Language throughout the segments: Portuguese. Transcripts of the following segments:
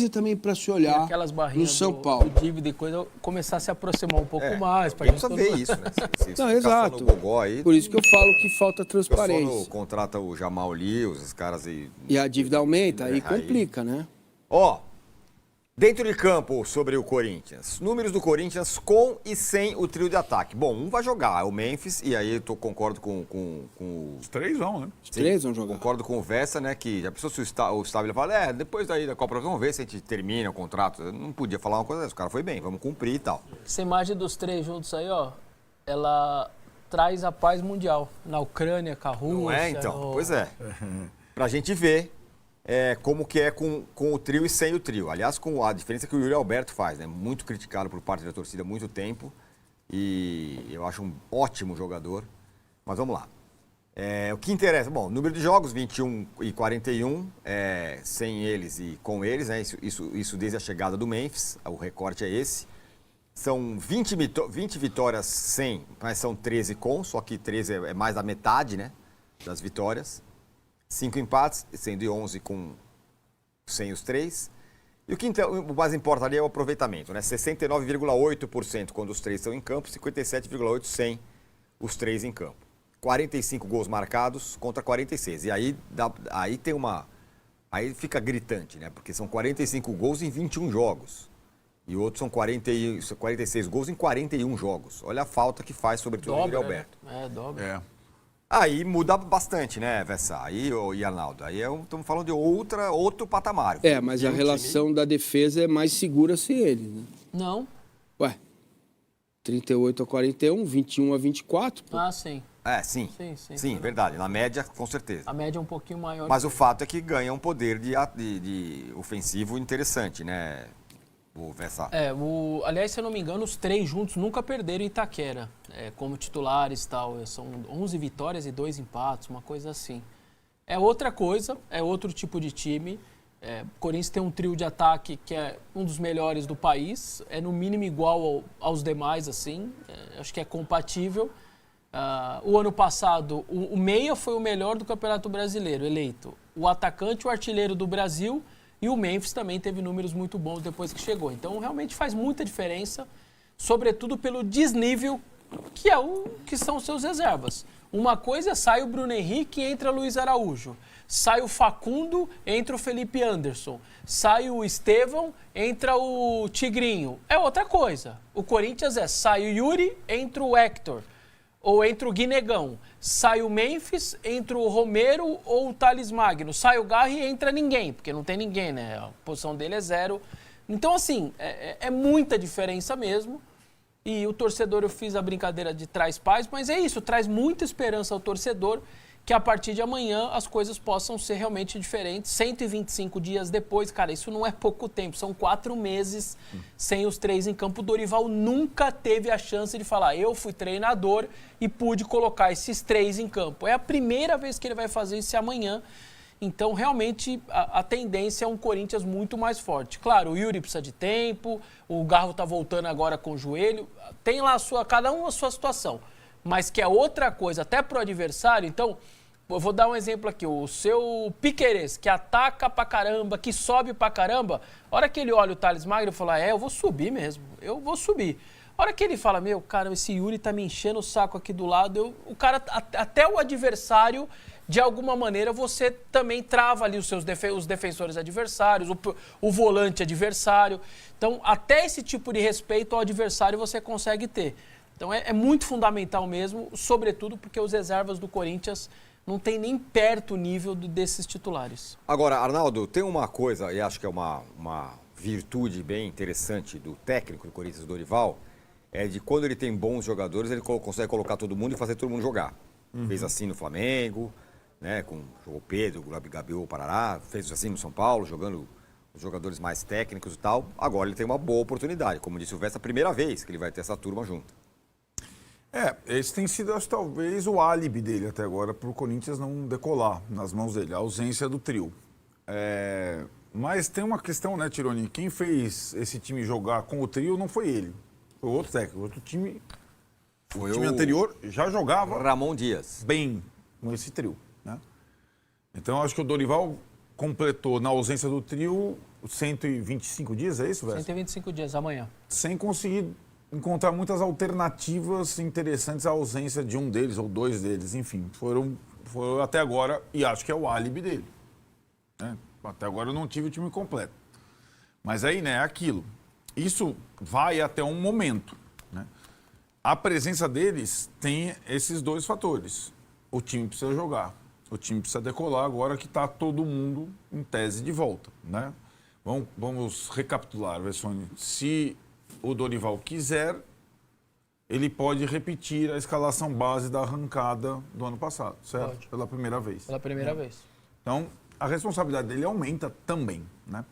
coisa também para se olhar aquelas no barrinhas São Paulo. do dívida e coisa, começar a se aproximar um pouco mais. Pra Precisa ver isso, né? Se Não, ficar exato. só no gogó aí, Por isso que eu falo que falta o transparência. pessoal contrata o Jamal Lewis, os caras aí... E a dívida aumenta, aí Aí. complica, né? Ó, dentro de campo sobre o Corinthians. Números do Corinthians com e sem o trio de ataque. Bom, um vai jogar, é o Memphis, e aí eu concordo com o... Os três vão, né? Os três vão jogar. Concordo com o Vessa, né, que já pensou se o Stabile fala, depois daí da Copa, vamos ver se a gente termina o contrato. Eu não podia falar uma coisa dessa, o cara foi bem, vamos cumprir e tal. Essa imagem dos três juntos aí, ó, ela traz a paz mundial. Na Ucrânia, com a Rússia... Não é, então? Pois é. Pra gente ver como que é com o trio e sem o trio. Aliás, com a diferença que o Yuri Alberto faz, né? Muito criticado por parte da torcida há muito tempo. E eu acho um ótimo jogador. Mas vamos lá. O que interessa? Bom, número de jogos, 21 e 41, sem eles e com eles, né? Isso desde a chegada do Memphis, o recorte é esse. São 20 vitórias sem, mas são 13 com, só que 13 é mais da metade, né? Das vitórias. 5 empates, sendo 11 sem os 3. E o mais importa ali é o aproveitamento, né? 69,8% quando os 3 estão em campo, 57,8% sem os 3 em campo. 45 gols marcados contra 46. E aí tem aí fica gritante, né? Porque são 45 gols em 21 jogos. E outros são 46 gols em 41 jogos. Olha a falta que faz, sobretudo, o Yuri Alberto. Dobra. Aí muda bastante, né, Vessa? E Arnaldo? Aí estamos falando de outro patamar. Mas a relação da defesa é mais segura sem ele, né? Não. Ué, 38 a 41, 21 a 24. Pô. Ah, sim. Sim. Sim, Verdade. Na média, com certeza. A média é um pouquinho maior. Mas o fato é que ganha um poder de ofensivo interessante, né, o Vessa? Aliás, se eu não me engano, os 3 juntos nunca perderam em Itaquera, como titulares e tal. São 11 vitórias e 2 empates, uma coisa assim. É outra coisa, é outro tipo de time. O Corinthians tem um trio de ataque que é um dos melhores do país, é no mínimo igual aos demais, assim. Acho que é compatível. O ano passado, o meia foi o melhor do Campeonato Brasileiro, eleito. O atacante, o artilheiro do Brasil, e o Memphis também teve números muito bons depois que chegou. Então, realmente faz muita diferença, sobretudo pelo desnível que são seus reservas. Uma coisa, sai o Bruno Henrique e entra o Luiz Araújo. Sai o Facundo, entra o Felipe Anderson. Sai o Estevão, entra o Tigrinho. É outra coisa. O Corinthians sai o Yuri, entra o Hector. Ou entra o Guinegão. Sai o Memphis, entra o Romero ou o Thales Magno. Sai o Garri e entra ninguém, porque não tem ninguém, né? A posição dele é 0. Então, assim, é muita diferença mesmo. E o torcedor, eu fiz a brincadeira de traz paz, mas é isso, traz muita esperança ao torcedor que a partir de amanhã as coisas possam ser realmente diferentes. 125 dias depois, cara, isso não é pouco tempo, são 4 meses sem os 3 em campo. O Dorival nunca teve a chance de falar, eu fui treinador e pude colocar esses 3 em campo. É a primeira vez que ele vai fazer isso amanhã. Então, realmente, a tendência é um Corinthians muito mais forte. Claro, o Yuri precisa de tempo, o Garro tá voltando agora com o joelho, tem lá cada um a sua situação. Mas que é outra coisa, até pro adversário. Então, eu vou dar um exemplo aqui, o seu Piquerez, que ataca pra caramba, que sobe pra caramba, a hora que ele olha o Thales Magno, ele fala, eu vou subir mesmo, eu vou subir. A hora que ele fala, cara, esse Yuri tá me enchendo o saco aqui do lado, o cara, até o adversário, de alguma maneira, você também trava ali os defensores adversários, o volante adversário. Então, até esse tipo de respeito ao adversário você consegue ter. Então, é muito fundamental mesmo, sobretudo porque os reservas do Corinthians não tem nem perto o nível desses titulares. Agora, Arnaldo, tem uma coisa, e acho que é uma virtude bem interessante do técnico do Corinthians, Dorival, é de quando ele tem bons jogadores, ele consegue colocar todo mundo e fazer todo mundo jogar. Fez assim no Flamengo, né, jogou Pedro, Gabriel, Parará, fez assim no São Paulo, jogando os jogadores mais técnicos e tal. Agora ele tem uma boa oportunidade, como disse o Vessa, a primeira vez que ele vai ter essa turma junto. Esse tem sido, acho, talvez, o álibi dele até agora para o Corinthians não decolar nas mãos dele, a ausência do trio. Mas tem uma questão, né, Tironi? Quem fez esse time jogar com o trio não foi ele, foi outro técnico. Outro time, o time anterior já jogava Ramon Dias bem com esse trio, né? Então, acho que o Dorival completou, na ausência do trio, 125 dias, é isso, Vessa? 125 dias, amanhã. Sem conseguir encontrar muitas alternativas interessantes à ausência de um deles ou dois deles. Enfim, foram até agora, e acho que é o álibi dele. Né? Até agora eu não tive o time completo. Mas aí, né, é aquilo. Isso vai até um momento. Né? A presença deles tem esses dois fatores. O time precisa jogar. O time precisa decolar agora que está todo mundo em tese de volta. Né? Vamos recapitular, Vessone. Se o Dorival quiser, ele pode repetir a escalação base da arrancada do ano passado, certo? Pode. Pela primeira vez. Pela primeira vez. Então, a responsabilidade dele aumenta também, né?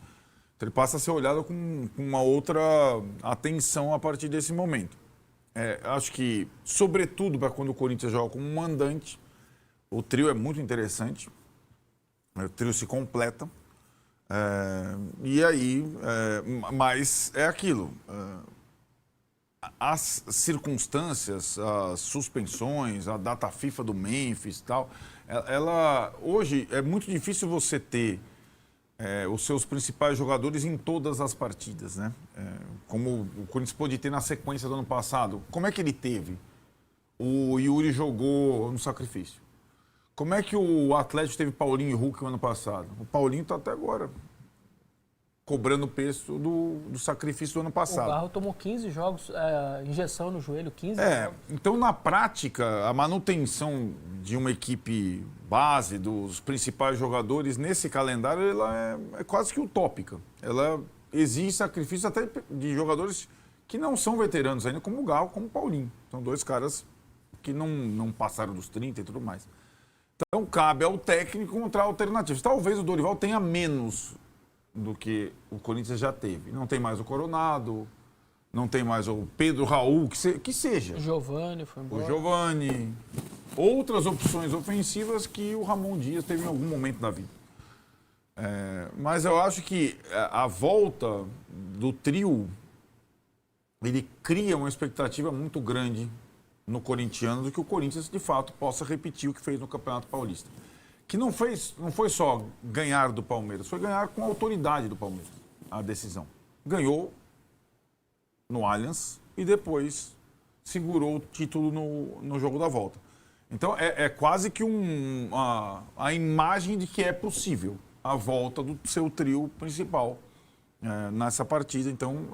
Então, ele passa a ser olhado com uma outra atenção a partir desse momento. Acho que, sobretudo para quando o Corinthians joga como mandante, o trio é muito interessante. O trio se completa. E aí, mas é aquilo. As circunstâncias, as suspensões, a data FIFA do Memphis e tal, hoje é muito difícil você ter os seus principais jogadores em todas as partidas, né? Como o Corinthians pôde ter na sequência do ano passado. Como é que ele teve? O Yuri jogou no sacrifício. Como é que o Atlético teve Paulinho e Hulk no ano passado? O Paulinho está até agora cobrando o preço do sacrifício do ano passado. O Garro tomou 15 jogos, injeção no joelho, 15 jogos. Então, na prática, a manutenção de uma equipe base, dos principais jogadores, nesse calendário, ela é quase que utópica. Ela exige sacrifício até de jogadores que não são veteranos ainda, como o Garro, como o Paulinho. São dois caras que não passaram dos 30 e tudo mais. Então, cabe ao técnico encontrar alternativas. Talvez o Dorival tenha menos do que o Corinthians já teve. Não tem mais o Coronado, não tem mais o Pedro Raul, que seja. O Giovani foi embora. O Giovani. Outras opções ofensivas que o Ramon Dias teve em algum momento da vida. Mas eu acho que a volta do trio, ele cria uma expectativa muito grande no corintiano de que o Corinthians, de fato, possa repetir o que fez no Campeonato Paulista. Que não foi só ganhar do Palmeiras, foi ganhar com a autoridade do Palmeiras, a decisão. Ganhou no Allianz e depois segurou o título no jogo da volta. Então, é quase que a imagem de que é possível a volta do seu trio principal nessa partida. Então,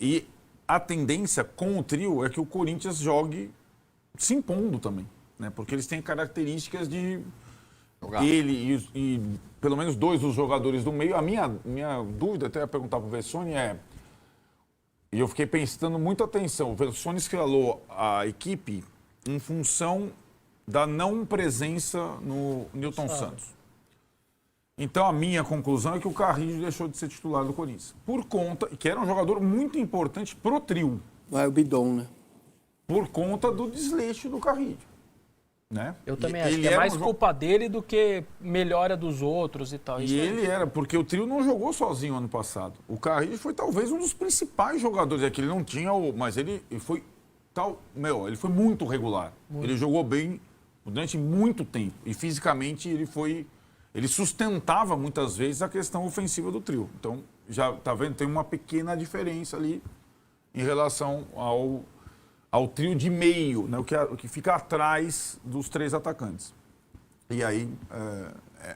e a tendência com o trio é que o Corinthians jogue se impondo também, né? Porque eles têm características de jogar. Ele e pelo menos dois dos jogadores do meio. A minha dúvida, até ia perguntar para o Vessone, e eu fiquei prestando muita atenção, o Vessone escalou a equipe em função da não presença no Nilton Santos. Então, a minha conclusão é que o Carrillo deixou de ser titular do Corinthians. Por conta, que era um jogador muito importante pro trio. Vai o Bidon, né? Por conta do desleixo do Carrillo. Né? Eu também acho que é mais culpa dele do que melhora dos outros e tal. E ele era, porque o trio não jogou sozinho ano passado. O Carrillo foi talvez um dos principais jogadores. É que ele não tinha mas ele foi ele foi muito regular. Muito. Ele jogou bem durante muito tempo. E fisicamente ele sustentava muitas vezes a questão ofensiva do trio. Então, já tá vendo, tem uma pequena diferença ali em relação ao trio de meio, né, o que fica atrás dos três atacantes. E aí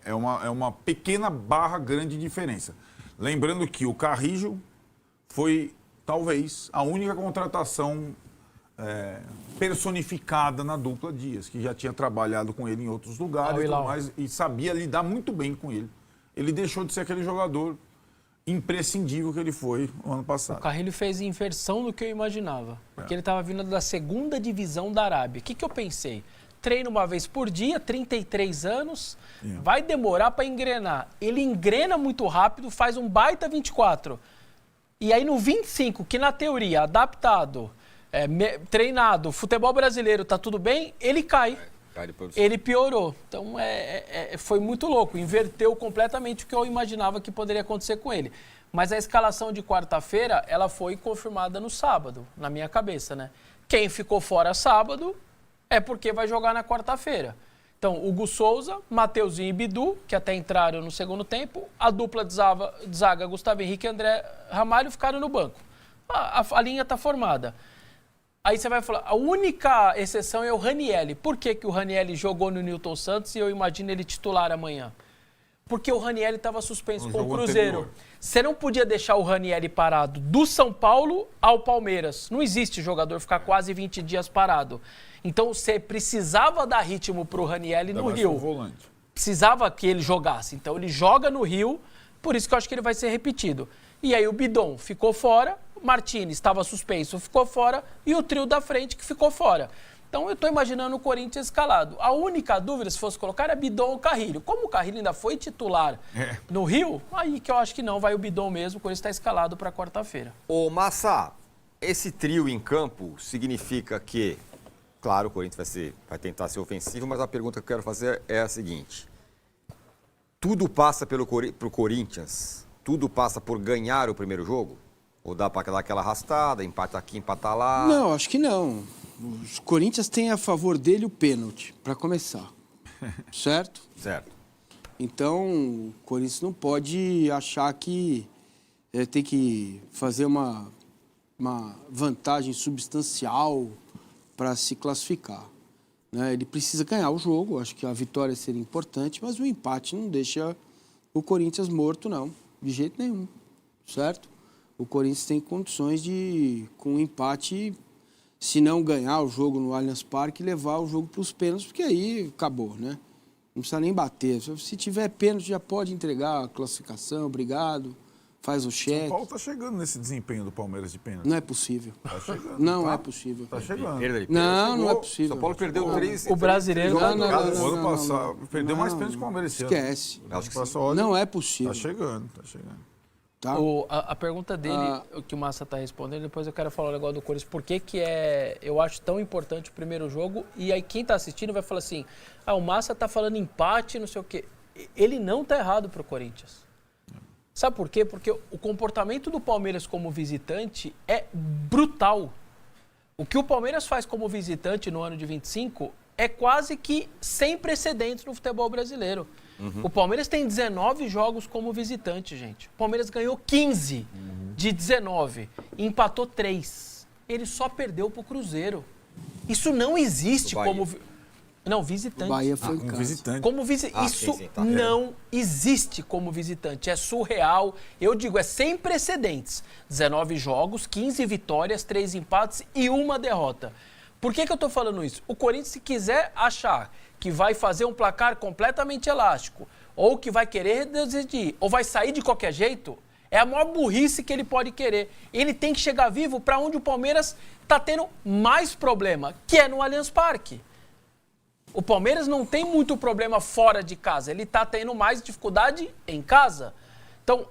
é uma pequena barra grande diferença. Lembrando que o Carrillo foi, talvez, a única contratação personificada na dupla Dias, que já tinha trabalhado com ele em outros lugares e tudo mais, e sabia lidar muito bem com ele. Ele deixou de ser aquele jogador imprescindível que ele foi no ano passado. O Carrillo fez inversão do que eu imaginava. Porque ele estava vindo da segunda divisão da Arábia. O que eu pensei? Treina uma vez por dia, 33 anos, vai demorar para engrenar. Ele engrena muito rápido, faz um baita 24. E aí no 25, que na teoria, adaptado, treinado, futebol brasileiro, tá tudo bem, ele cai. Ele piorou. Então, foi muito louco. Inverteu completamente o que eu imaginava que poderia acontecer com ele. Mas a escalação de quarta-feira, ela foi confirmada no sábado, na minha cabeça, né? Quem ficou fora sábado é porque vai jogar na quarta-feira. Então, Hugo Souza, Mateuzinho e Bidu, que até entraram no segundo tempo, a dupla de zaga Gustavo Henrique e André Ramalho ficaram no banco. A linha está formada. Aí você vai falar, a única exceção é o Ranielli. Por que o Ranielli jogou no Newton Santos e eu imagino ele titular amanhã? Porque o Ranielli estava suspenso com o Cruzeiro. Anterior. Você não podia deixar o Ranielli parado do São Paulo ao Palmeiras. Não existe jogador ficar quase 20 dias parado. Então você precisava dar ritmo para o Ranielli no Rio. Volante. Precisava que ele jogasse. Então ele joga no Rio, por isso que eu acho que ele vai ser repetido. E aí o Bidon ficou fora, Martínez estava suspenso, ficou fora, e o trio da frente que ficou fora. Então eu estou imaginando o Corinthians escalado. A única dúvida, se fosse colocar, é Bidon ou Carrilho. Como o Carrilho ainda foi titular no Rio, aí que eu acho que não, vai o Bidon mesmo, o Corinthians está escalado para quarta-feira. Ô Massa, esse trio em campo significa que, claro, o Corinthians vai tentar ser ofensivo, mas a pergunta que eu quero fazer é a seguinte. Tudo passa pro Corinthians, tudo passa por ganhar o primeiro jogo? Ou dá para dar aquela arrastada, empata aqui, empata lá? Não, acho que não. O Corinthians tem a favor dele o pênalti, para começar. Certo? Certo. Então, o Corinthians não pode achar que tem que fazer uma vantagem substancial para se classificar. Né? Ele precisa ganhar o jogo, acho que a vitória seria importante, mas o empate não deixa o Corinthians morto, não, de jeito nenhum. Certo? O Corinthians tem condições de, com o empate, se não ganhar o jogo no Allianz Parque, levar o jogo para os pênaltis, porque aí acabou, né? Não precisa nem bater. Se tiver pênalti, já pode entregar a classificação, obrigado, faz o cheque. São Paulo está chegando nesse desempenho do Palmeiras de pênalti. Não é possível. Tá chegando. Não tá? é possível. Tá chegando. Não é possível. São Paulo perdeu três. O brasileiro... Não, O ano passado perdeu mais pênalti que o Palmeiras esse ano. Esquece. Acho que Não é possível. Tá chegando, tá chegando. Tá? A pergunta dele, o que o Massa está respondendo, depois eu quero falar o negócio do Corinthians. Por que eu acho tão importante o primeiro jogo? E aí quem está assistindo vai falar assim, o Massa está falando empate, não sei o quê. Ele não está errado para o Corinthians. Sabe por quê? Porque o comportamento do Palmeiras como visitante é brutal. O que o Palmeiras faz como visitante no ano de 25 é quase que sem precedentes no futebol brasileiro. O Palmeiras tem 19 jogos como visitante, gente. O Palmeiras ganhou 15 de 19 e empatou 3. Ele só perdeu pro Cruzeiro. Isso não existe como... Não, visitante. O Bahia foi em Um casa. visitante. Isso sim, tá. não existe como visitante. É surreal. Eu digo, é sem precedentes. 19 jogos, 15 vitórias, 3 empates e 1 derrota. Por que eu estou falando isso? O Corinthians, se quiser achar que vai fazer um placar completamente elástico, ou que vai querer decidir, ou vai sair de qualquer jeito, é a maior burrice que ele pode querer. Ele tem que chegar vivo para onde o Palmeiras está tendo mais problema, que é no Allianz Parque. O Palmeiras não tem muito problema fora de casa, ele está tendo mais dificuldade em casa. Então,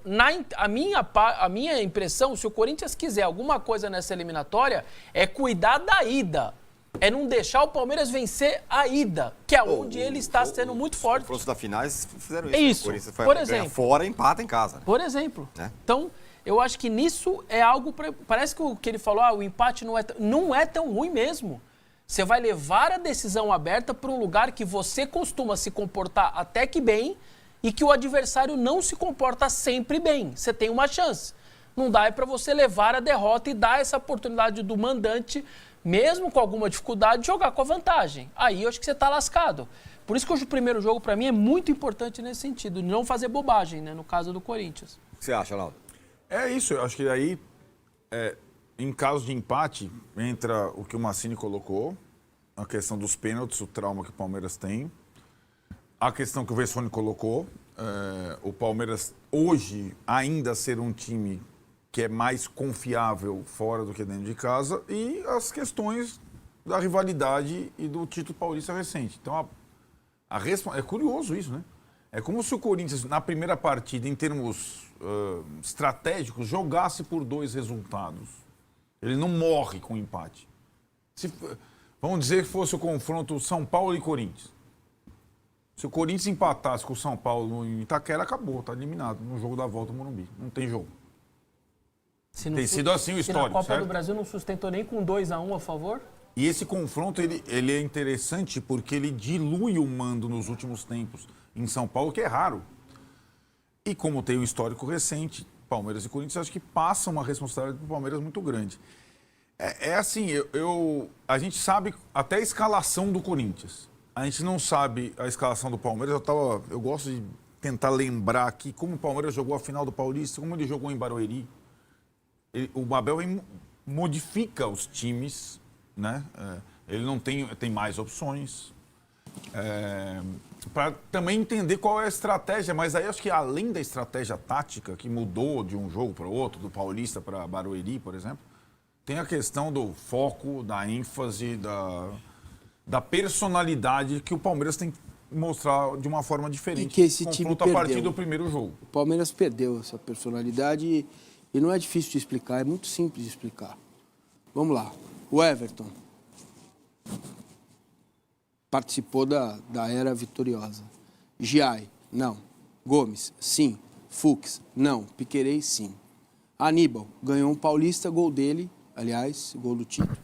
a minha impressão, se o Corinthians quiser alguma coisa nessa eliminatória, é cuidar da ida. É não deixar o Palmeiras vencer a ida, que é onde ele está sendo muito forte. Os confrontos da finais fizeram isso. É isso. O Corinthians Por exemplo. ganha fora e empata em casa. Por exemplo. Né? Então, eu acho que nisso é algo... Parece que o que ele falou, o empate não é tão ruim mesmo. Você vai levar a decisão aberta para um lugar que você costuma se comportar até que bem e que o adversário não se comporta sempre bem. Você tem uma chance. Não dá para você levar a derrota e dar essa oportunidade do mandante, mesmo com alguma dificuldade, jogar com a vantagem. Aí eu acho que você está lascado. Por isso que hoje o primeiro jogo, para mim, é muito importante nesse sentido, de não fazer bobagem, né, no caso do Corinthians. O que você acha, Laudo? É isso, eu acho que aí, em caso de empate, entra o que o Massini colocou, a questão dos pênaltis, o trauma que o Palmeiras tem, a questão que o Vessone colocou, o Palmeiras hoje ainda ser um time que é mais confiável fora do que dentro de casa, e as questões da rivalidade e do título paulista recente. Então, é curioso isso, né? É como se o Corinthians, na primeira partida, em termos estratégicos, jogasse por 2 resultados. Ele não morre com o empate. Vamos dizer que fosse o confronto São Paulo e Corinthians. Se o Corinthians empatasse com o São Paulo em Itaquera, acabou, está eliminado no jogo da volta ao Morumbi. Não tem jogo. Tem sido assim o histórico, Se na Copa certo? do Brasil não sustentou nem com 2-1 a favor? E esse confronto, ele é interessante porque ele dilui o mando nos últimos tempos em São Paulo, que é raro. E como tem um histórico recente, Palmeiras e Corinthians, acho que passa uma responsabilidade para o Palmeiras muito grande. É assim, a gente sabe até a escalação do Corinthians. A gente não sabe a escalação do Palmeiras. Eu gosto de tentar lembrar aqui como o Palmeiras jogou a final do Paulista, como ele jogou em Barueri. O Abel modifica os times, né? Ele não tem mais opções. Para também entender qual é a estratégia, mas aí acho que além da estratégia tática, que mudou de um jogo para o outro, do Paulista para Barueri, por exemplo, tem a questão do foco, da ênfase, da personalidade que o Palmeiras tem que mostrar de uma forma diferente. E que esse time perdeu. A partir do primeiro jogo. O Palmeiras perdeu essa personalidade e não é difícil de explicar, é muito simples de explicar. Vamos lá. O Everton participou da era vitoriosa. Giai, não. Gomes, sim. Fux, não. Piquerez, sim. Aníbal, ganhou um Paulista, gol dele, aliás, gol do título.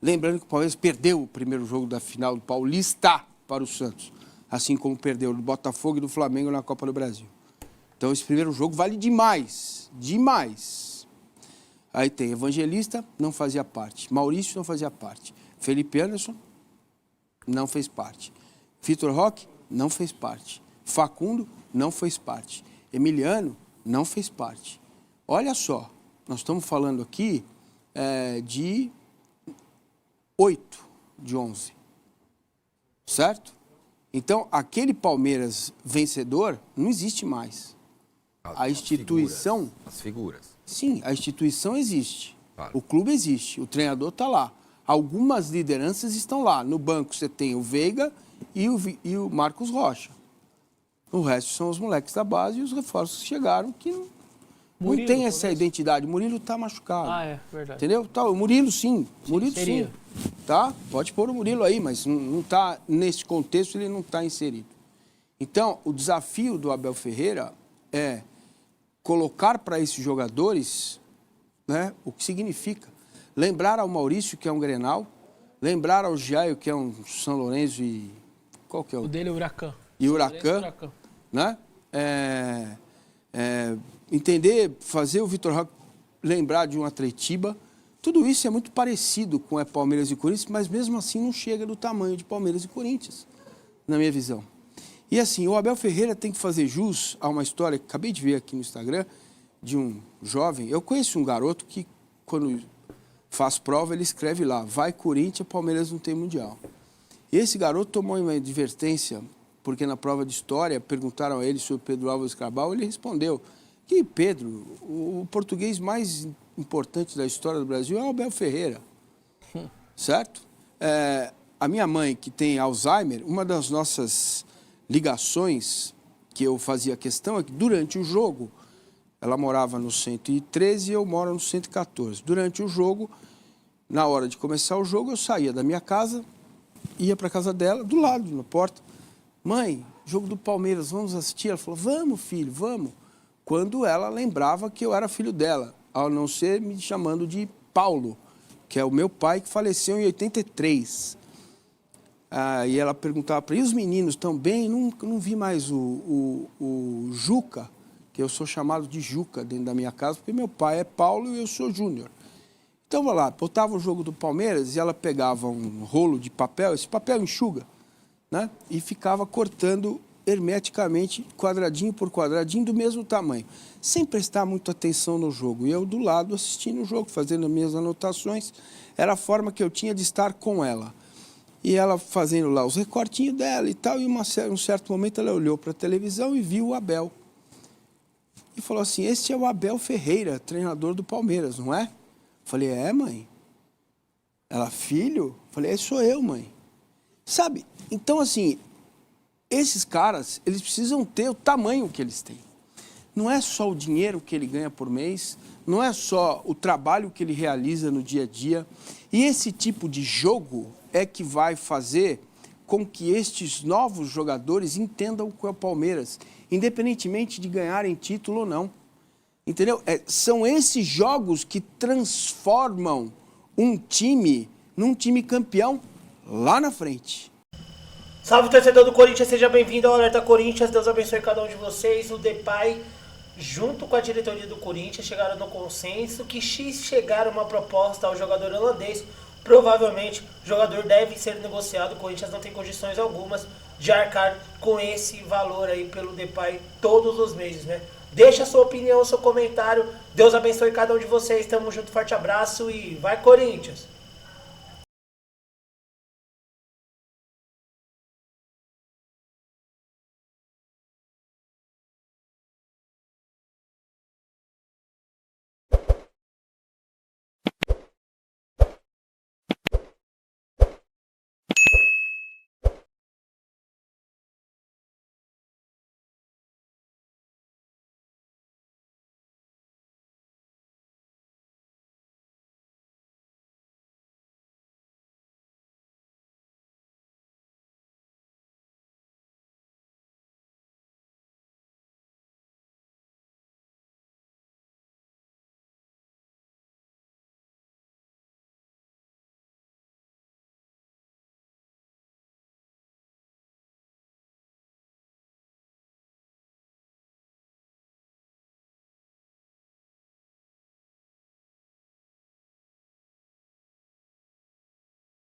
Lembrando que o Palmeiras perdeu o primeiro jogo da final do Paulista para o Santos, assim como perdeu do Botafogo e do Flamengo na Copa do Brasil. Então, esse primeiro jogo vale demais, demais. Aí tem Evangelista, não fazia parte. Maurício não fazia parte. Felipe Anderson não fez parte. Vitor Roque não fez parte. Facundo não fez parte. Emiliano não fez parte. Olha só, nós estamos falando aqui de 8 de 11. Certo? Então, aquele Palmeiras vencedor não existe mais. A instituição... As figuras. Sim, a instituição existe. Claro. O clube existe, o treinador está lá. Algumas lideranças estão lá. No banco você tem o Veiga e o Marcos Rocha. O resto são os moleques da base e os reforços que chegaram que não tem essa identidade. O Murilo está machucado. Ah, é, verdade. Entendeu? Tá, o Murilo sim. Murilo sim. Tá? Pode pôr o Murilo aí, mas não está nesse contexto, ele não está inserido. Então, o desafio do Abel Ferreira é colocar para esses jogadores, né, o que significa. Lembrar ao Maurício, que é um Grenal, lembrar ao Jaio, que é um São Lourenço e... Qual que é o... O dele é o Huracan. E o Huracan, né? Entender, fazer o Vitor Roque lembrar de um Atletiba. Tudo isso é muito parecido com Palmeiras e Corinthians, mas mesmo assim não chega do tamanho de Palmeiras e Corinthians, na minha visão. E assim, o Abel Ferreira tem que fazer jus a uma história que acabei de ver aqui no Instagram, de um jovem. Eu conheço um garoto que, quando faz prova, ele escreve lá, vai Corinthians, Palmeiras não tem Mundial. E esse garoto tomou uma advertência, porque na prova de história perguntaram a ele sobre Pedro Álvares Cabral, ele respondeu que Pedro, o português mais importante da história do Brasil é o Abel Ferreira, certo? A minha mãe, que tem Alzheimer, uma das nossas ligações que eu fazia questão é que durante o jogo, ela morava no 113 e eu moro no 114. Durante o jogo, na hora de começar o jogo, eu saía da minha casa, ia para a casa dela, do lado, na porta. Mãe, jogo do Palmeiras, vamos assistir? Ela falou, vamos, filho, vamos. Quando ela lembrava que eu era filho dela, ao não ser me chamando de Paulo, que é o meu pai que faleceu em 83. E ela perguntava para ele, e os meninos estão bem? Não vi mais o Juca, que eu sou chamado de Juca dentro da minha casa, porque meu pai é Paulo e eu sou Júnior. Então, vai lá, botava o jogo do Palmeiras e ela pegava um rolo de papel, esse papel enxuga, né? E ficava cortando hermeticamente, quadradinho por quadradinho, do mesmo tamanho, sem prestar muita atenção no jogo. E eu do lado assistindo o jogo, fazendo as minhas anotações, era a forma que eu tinha de estar com ela. E ela fazendo lá os recortinhos dela e tal, e um certo momento ela olhou para a televisão e viu o Abel. E falou assim, esse é o Abel Ferreira, treinador do Palmeiras, não é? Falei, mãe. Ela, filho? Falei, sou eu, mãe. Sabe? Então, assim, esses caras, eles precisam ter o tamanho que eles têm. Não é só o dinheiro que ele ganha por mês, não é só o trabalho que ele realiza no dia a dia. E esse tipo de jogo é que vai fazer com que estes novos jogadores entendam o que é o Palmeiras, independentemente de ganharem título ou não. Entendeu? São esses jogos que transformam um time num time campeão lá na frente. Salve, torcedor do Corinthians, seja bem-vindo ao Alerta Corinthians. Deus abençoe cada um de vocês. O Depay, junto com a diretoria do Corinthians, chegaram no consenso que se chegar uma proposta ao jogador holandês, provavelmente o jogador deve ser negociado. O Corinthians não tem condições algumas de arcar com esse valor aí pelo Depay todos os meses, né? Deixa a sua opinião, seu comentário. Deus abençoe cada um de vocês. Tamo junto, forte abraço e vai, Corinthians!